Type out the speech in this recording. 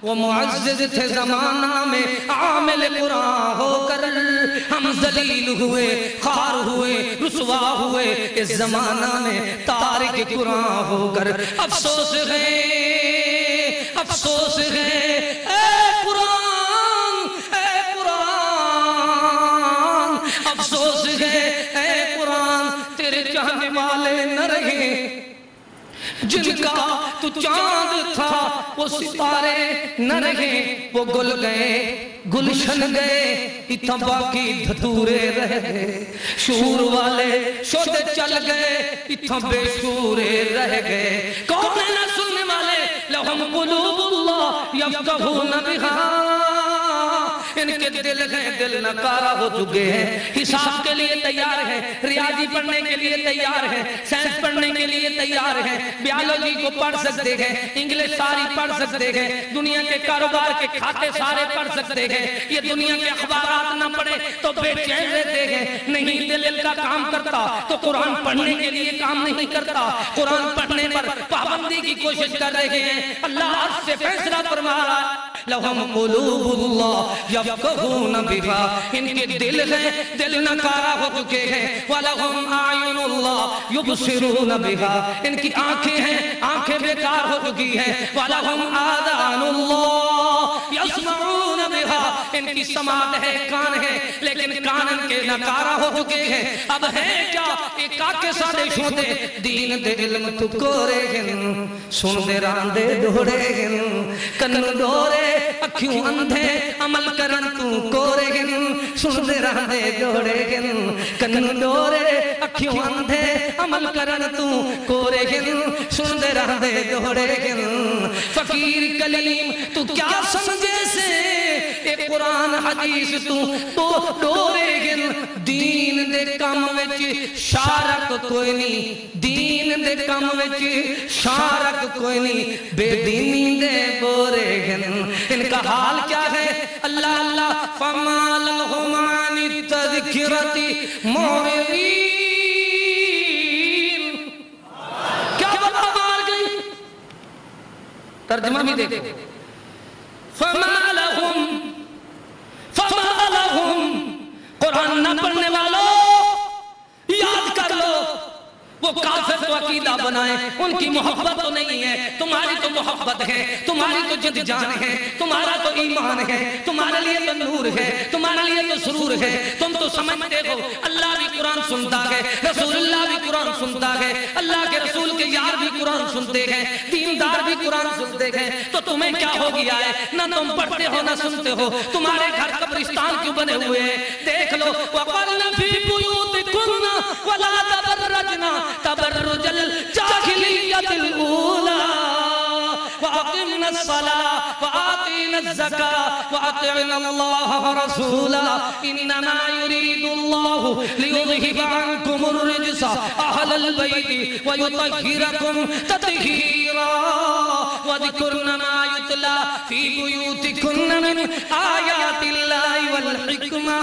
وہ معزز تھے زمانہ میں عامل قرآن ہو کر، ہم ذلیل ہوئے، خار ہوئے، رسوا ہوئے اس زمانہ میں تارک قرآن ہو کر۔ افسوس ہے، افسوس ہے، اے قرآن، اے قرآن، افسوس ہے اے قرآن، تیرے چاہنے والے نہ رہے، جن کا تو چاند تھا وہ ستارے نہ رہے، وہ گل گئے، گلشن گئے، اتنا باقی دھتورے رہ گئے، شعور والے شودے چل گئے، اتنا بے شعورے رہ گئے۔ کون ہے نہ سننے والے؟ لہم قلوب اللہ یفقہون بہا، ان کے دل ہیں، دل نکارہ ہو چکے ہیں، حساب کے لیے تیار ہیں، ریاضی پڑھنے کے لیے تیار ہیں، سائنس پڑھنے کے لیے تیار ہیں، بیالوجی کو پڑھ سکتے ہیں، انگلش ساری پڑھ سکتے ہیں، دنیا کے کاروبار کے کھاتے سارے پڑھ سکتے ہیں، یہ دنیا کے اخبارات نہ پڑھے تو بے چین رہتے ہیں، نہیں دل کا کام کرتا تو قرآن پڑھنے کے لیے کام نہیں کرتا، قرآن پڑھنے پر پابندی کی کوشش کر رہے ہیں۔ اللہ عرض سے فیصلہ فرما رہا ہے، لہم قلوب اللہ یفقہون بہا، ان کے دل ہیں، دل نکارہ ہو چکے ہیں، وَلَهُمْ أَعْيُنُ اللَّهِ يُبْصِرُونَ بِهَا، ان کی آنکھیں ہیں، آنکھیں بیکار ہو چکی ہیں، وَلَهُمْ آذَانُ اللَّهِ يَسْمَعُونَ بِهَا، ان کی سماعت ہے، کان ہے، لیکن کان ان کے نکارہ ہو چکے ہیں۔ اب ہے کیا ایک آکے سادے شوتے دین دے علم تو کورے گن، سن دے راندے ڈھوڑے گن، کنو ڈھورے اکھیوں اندھے عمل کرن تو کورے گن، سن دے راندے ڈھوڑے گن، کنو ڈھورے اکھیوں اندھے عمل کرن تو کورے گن، سن دے راندے ڈھوڑے گن۔ فقیر کلیم تو کیا سمجھے سے اے قرآن حدیث تو ڈھورے گن، دین دے کام وچ شارک کوئی نہیں، دین دے کام وچ شارک کوئی نہیں، بے دینی دے بورے گن۔ ان کا حال کیا ہے؟ اللہ اللہ فَمَا لَهُمْ عَنِ التَّذْكِرَةِ مُعْرِضِينَ، کیا بلا مار گئی؟ ترجمہ بھی دیکھو، فَمَا لَهُمْ، فَمَا لَهُمْ، قرآن نہ پڑھنے والوں یاد کر لو، وہ کافر تو عقیدہ بنائیں، ان کی محبت تو نہیں ہے، تمہاری تو محبت ہے، تمہاری تو جد جان ہے، تمہارا تو ایمان ہے، تمہارے لیے تو نور ہے، تمہارے لیے تو سرور ہے، تم تو سمجھتے ہو اللہ بھی قرآن سنتا ہے، رسول اللہ بھی قرآن سنتا ہے، اللہ کے رسول کے یار بھی قرآن سنتے ہیں، دیندار بھی قرآن سنتے ہیں، تو تمہیں کیا ہو گیا ہے؟ نہ تم پڑھتے ہو نہ سنتے ہو، تمہارے گھر قبرستان کیوں بنے ہوئے ہیں؟ دیکھ لو، وَقَرْنَ فِي بُيُوتِكُنَّ وَلَا تَبَرَّجْنَ تبرج الجاہلیت الاولی وَأَقِمْنَا الصَّلَاةَ وَآتِينَا الزَّكَاةَ وَأَطِعْنَا اللَّهَ وَرَسُولَهُ إِنَّمَا يُرِيدُ اللَّهُ لِيُذْهِبَ عَنكُمُ الرِّجْسَ أَهْلَ الْبَيْتِ وَيُطَهِّرَكُمْ تَطْهِيرًا وَاذْكُرْنَ مَا يُتْلَى فِي بُيُوتِكُنَّ مِنْ آيَاتِ اللَّهِ وَالْحِكْمَةِ۔